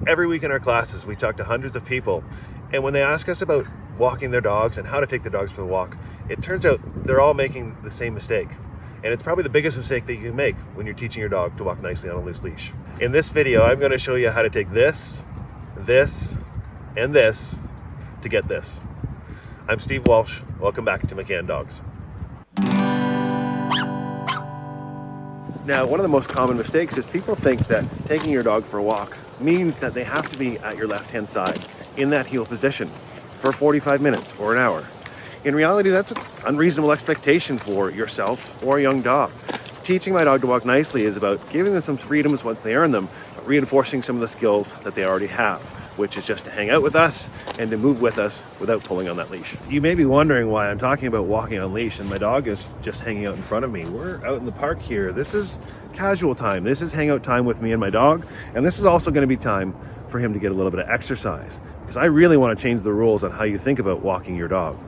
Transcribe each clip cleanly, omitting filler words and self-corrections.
Every week in our classes, we talk to hundreds of people, and when they ask us about walking their dogs and how to take their dogs for the walk, it turns out they're all making the same mistake. And it's probably the biggest mistake that you can make when you're teaching your dog to walk nicely on a loose leash. In this video, I'm going to show you how to take this, and this to get this. I'm Steve Walsh. Welcome back to McCann Dogs. Now, one of the most common mistakes is people think that taking your dog for a walk means that they have to be at your left-hand side in that heel position for 45 minutes or an hour. In reality, that's an unreasonable expectation for yourself or a young dog. Teaching my dog to walk nicely is about giving them some freedoms once they earn them, but reinforcing some of the skills that they already have, which is just to hang out with us and to move with us without pulling on that leash. You may be wondering why I'm talking about walking on leash and my dog is just hanging out in front of me. We're out in the park here. This is casual time. This is hangout time with me and my dog, and this is also going to be time for him to get a little bit of exercise, because I really want to change the rules on how you think about walking your dog.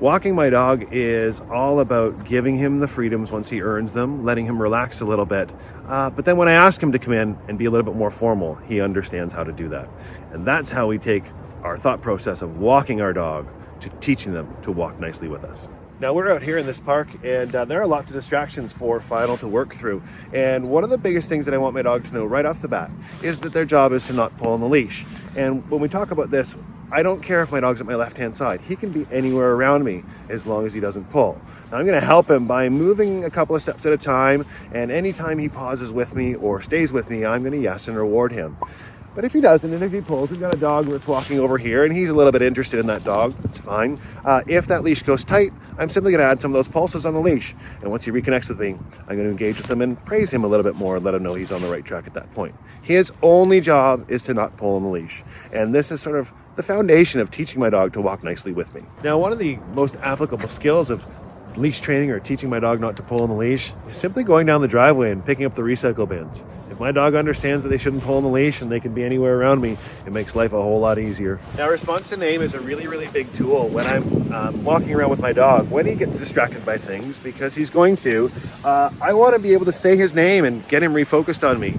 Walking my dog is all about giving him the freedoms once he earns them, letting him relax a little bit. But then when I ask him to come in and be a little bit more formal, he understands how to do that. And that's how we take our thought process of walking our dog to teaching them to walk nicely with us. Now we're out here in this park, and there are lots of distractions for Final to work through. And one of the biggest things that I want my dog to know right off the bat is that their job is to not pull on the leash. And when we talk about this, I don't care if my dog's at my left-hand side. He can be anywhere around me as long as he doesn't pull. Now, I'm going to help him by moving a couple of steps at a time, and anytime he pauses with me or stays with me, I'm going to yes and reward him. But if he doesn't, and if he pulls, we've got a dog that's walking over here, and he's a little bit interested in that dog. That's fine. If that leash goes tight, I'm simply going to add some of those pulses on the leash. And once he reconnects with me, I'm going to engage with him and praise him a little bit more and let him know he's on the right track at that point. His only job is to not pull on the leash. And this is sort of the foundation of teaching my dog to walk nicely with me. Now, one of the most applicable skills of leash training or teaching my dog not to pull on the leash is simply going down the driveway and picking up the recycle bins. If my dog understands that they shouldn't pull on the leash and they can be anywhere around me, it makes life a whole lot easier. Now, response to name is a really, really big tool when I'm walking around with my dog. When he gets distracted by things, because he's going to, I want to be able to say his name and get him refocused on me.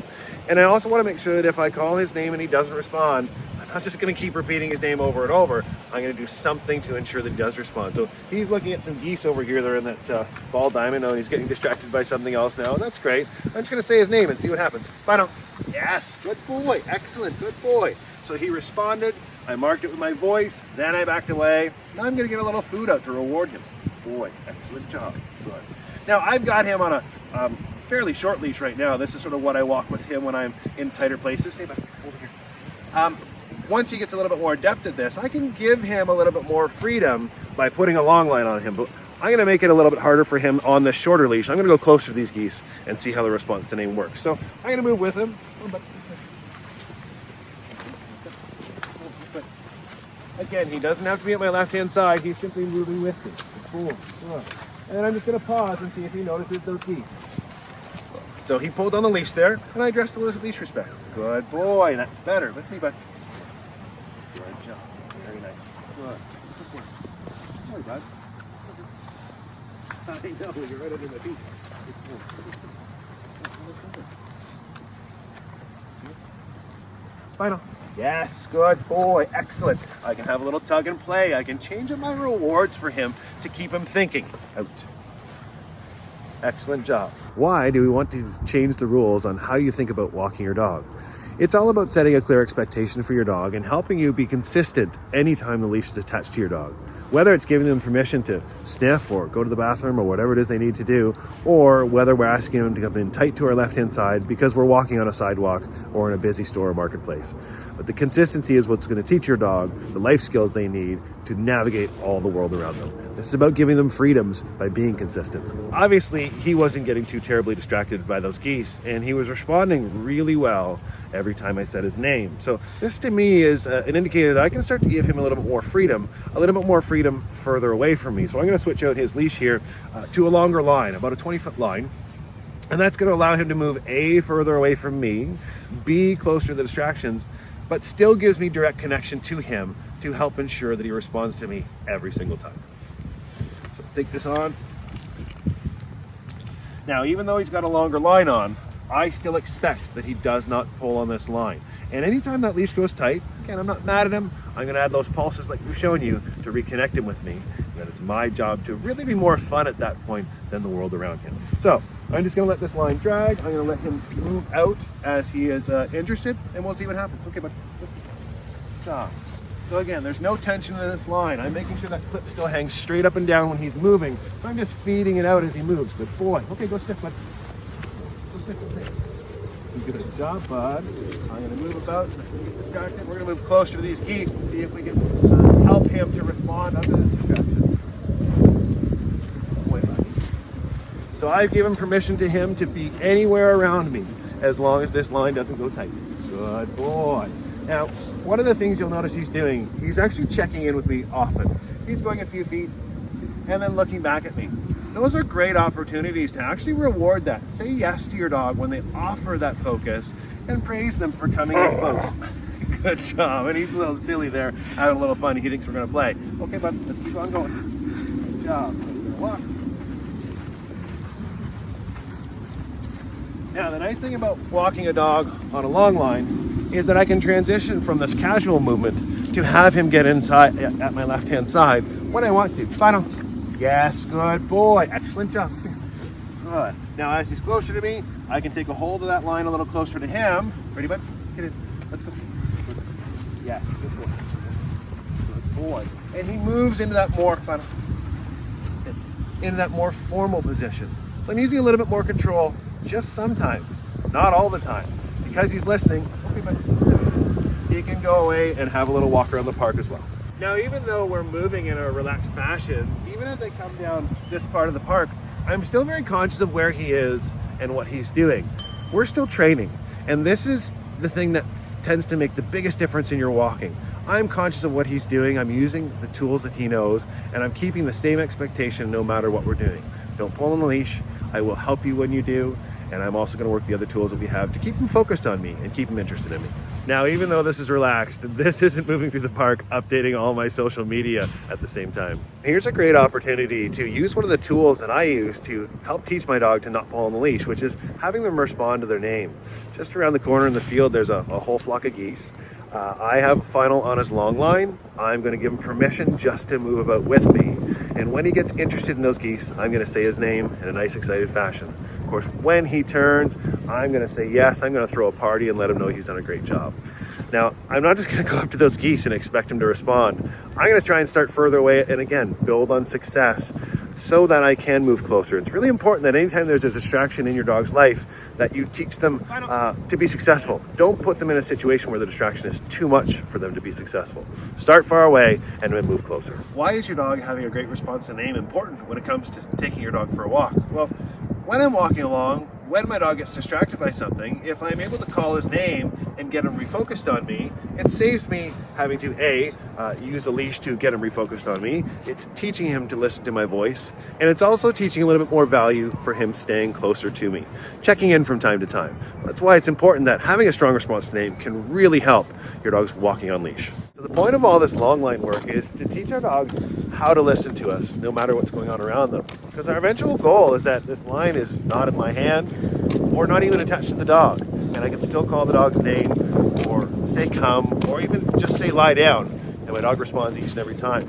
And I also want to make sure that if I call his name and he doesn't respond, I'm not just going to keep repeating his name over and over. I'm going to do something to ensure that he does respond. So he's looking at some geese over here. They're in that ball diamond. Oh, and he's getting distracted by something else now. That's great. I'm just going to say his name and see what happens. Final. Yes, good boy. Excellent, good boy. So he responded. I marked it with my voice. Then I backed away. Now I'm going to get a little food out to reward him. Boy, excellent job. Good. Now I've got him on a fairly short leash right now. This is sort of what I walk with him when I'm in tighter places. Hey, buddy, over here. Once he gets a little bit more adept at this, I can give him a little bit more freedom by putting a long line on him. But I'm going to make it a little bit harder for him on this shorter leash. I'm going to go closer to these geese and see how the response to name works. So I'm going to move with him. Again, he doesn't have to be at my left-hand side. He's simply moving with me. Boom. And I'm just going to pause and see if he notices those geese. So he pulled on the leash there, and I addressed the leash respect. Good boy. That's better. With me, bud. Good job. Very nice. Good. Good boy, bud. I know, you're right under my feet. Final. Yes, good boy. Excellent. I can have a little tug and play. I can change up my rewards for him to keep him thinking. Out. Excellent job. Why do we want to change the rules on how you think about walking your dog? It's all about setting a clear expectation for your dog and helping you be consistent anytime the leash is attached to your dog. Whether it's giving them permission to sniff or go to the bathroom or whatever it is they need to do, or whether we're asking them to come in tight to our left-hand side because we're walking on a sidewalk or in a busy store or marketplace. But the consistency is what's going to teach your dog the life skills they need to navigate all the world around them. This is about giving them freedoms by being consistent. Obviously, he wasn't getting too terribly distracted by those geese, and he was responding really well every time I said his name. So this to me is an indicator that I can start to give him a little bit more freedom further away from me. So I'm going to switch out his leash here to a longer line, about a 20-foot line. And that's going to allow him to move A, further away from me, B, closer to the distractions, but still gives me direct connection to him to help ensure that he responds to me every single time. So take this on. Now, even though he's got a longer line on, I still expect that he does not pull on this line. And anytime that leash goes tight, again, I'm not mad at him. I'm gonna add those pulses like we've shown you to reconnect him with me. And it's my job to really be more fun at that point than the world around him. So I'm just gonna let this line drag. I'm gonna let him move out as he is interested, and we'll see what happens. Okay, bud. Stop. So again, there's no tension in this line. I'm making sure that clip still hangs straight up and down when he's moving. So I'm just feeding it out as he moves. Good boy. Okay, go stiff, bud. Go stiff. Good job, bud. I'm going to move about. Get distracted. We're going to move closer to these geese and see if we can help him to respond under this distraction. So I've given permission to him to be anywhere around me as long as this line doesn't go tight. Good boy. Now, one of the things you'll notice he's doing, he's actually checking in with me often. He's going a few feet and then looking back at me. Those are great opportunities to actually reward that. Say yes to your dog when they offer that focus and praise them for coming in close. Good job. And he's a little silly there, having a little fun. He thinks we're going to play. Okay, bud, let's keep on going. Good job. Walk. Now, the nice thing about walking a dog on a long line is that I can transition from this casual movement to have him get inside at my left-hand side when I want to. Final. Yes, good boy. Excellent job. Good. Now, as he's closer to me, I can take a hold of that line a little closer to him. Ready, bud? Get in. Let's go. Yes, good boy. Good boy. And he moves into that more formal position. So I'm using a little bit more control just sometimes, not all the time. Because he's listening, okay, bud, he can go away and have a little walk around the park as well. Now, even though we're moving in a relaxed fashion, even as I come down this part of the park, I'm still very conscious of where he is and what he's doing. We're still training, and this is the thing that tends to make the biggest difference in your walking. I'm conscious of what he's doing, I'm using the tools that he knows, and I'm keeping the same expectation no matter what we're doing. Don't pull on the leash, I will help you when you do, and I'm also going to work the other tools that we have to keep him focused on me and keep him interested in me. Now, even though this is relaxed, this isn't moving through the park updating all my social media at the same time. Here's a great opportunity to use one of the tools that I use to help teach my dog to not pull on the leash, which is having them respond to their name. Just around the corner in the field, there's a whole flock of geese. I have Final on his long line. I'm going to give him permission just to move about with me. And when he gets interested in those geese, I'm going to say his name in a nice, excited fashion. Of course, when he turns, I'm going to say yes. I'm going to throw a party and let him know he's done a great job. Now, I'm not just going to go up to those geese and expect him to respond. I'm going to try and start further away and again, build on success so that I can move closer. It's really important that anytime there's a distraction in your dog's life, that you teach them to be successful. Don't put them in a situation where the distraction is too much for them to be successful. Start far away and then move closer. Why is your dog having a great response to name important when it comes to taking your dog for a walk? Well, when I'm walking along, when my dog gets distracted by something, if I'm able to call his name and get him refocused on me, it saves me having to use a leash to get him refocused on me. It's teaching him to listen to my voice, and it's also teaching a little bit more value for him staying closer to me, checking in from time to time. That's why it's important that having a strong response to name can really help your dog's walking on leash. So the point of all this long line work is to teach our dogs how to listen to us no matter what's going on around them. Because our eventual goal is that this line is not in my hand or not even attached to the dog. And I can still call the dog's name or say come or even just say lie down. And my dog responds each and every time.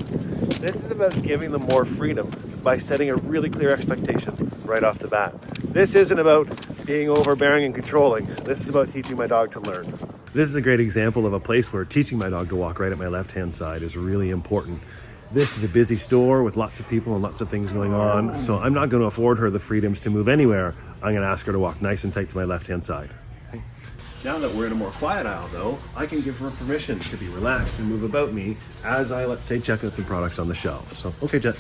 This is about giving them more freedom by setting a really clear expectation right off the bat. This isn't about being overbearing and controlling. This is about teaching my dog to learn. This is a great example of a place where teaching my dog to walk right at my left-hand side is really important. This is a busy store with lots of people and lots of things going on, so I'm not going to afford her the freedoms to move anywhere. I'm going to ask her to walk nice and tight to my left-hand side. Okay. Now that we're in a more quiet aisle, though, I can give her permission to be relaxed and move about me as I, let's say, check out some products on the shelves. So, okay, Jet.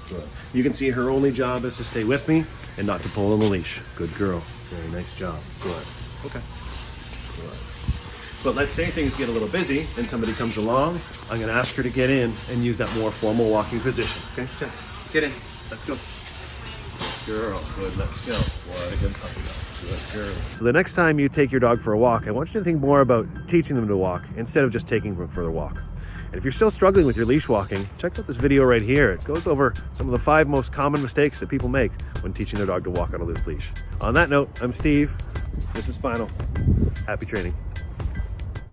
Good. You can see her only job is to stay with me and not to pull on the leash. Good girl. Very nice job. Good. Okay. Good. But let's say things get a little busy and somebody comes along, I'm going to ask her to get in and use that more formal walking position. Okay, Jet, get in. Let's go. Girl, good, let's go. What a good puppy dog. Good girl. So the next time you take your dog for a walk, I want you to think more about teaching them to walk instead of just taking them for the walk. And if you're still struggling with your leash walking, check out this video right here. It goes over some of the 5 most common mistakes that people make when teaching their dog to walk on a loose leash. On that note, I'm Steve. This is Final. Happy training.